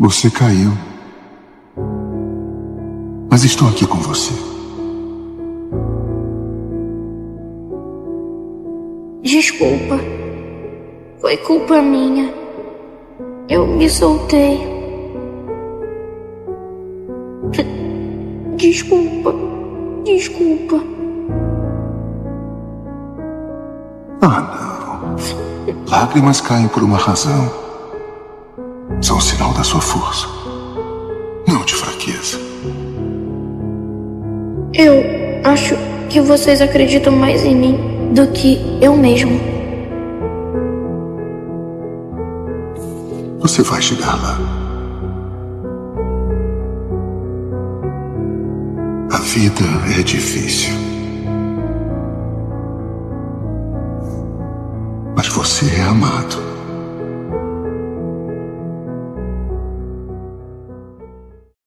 Você caiu. Mas estou aqui com você. Desculpa. Foi culpa minha. Eu me soltei. Desculpa. Desculpa. Ah, não. Lágrimas caem por uma razão. São um sinal da sua força, não de fraqueza. Eu acho que vocês acreditam mais em mim do que eu mesmo. Você vai chegar lá. A vida é difícil. Mas você é amado.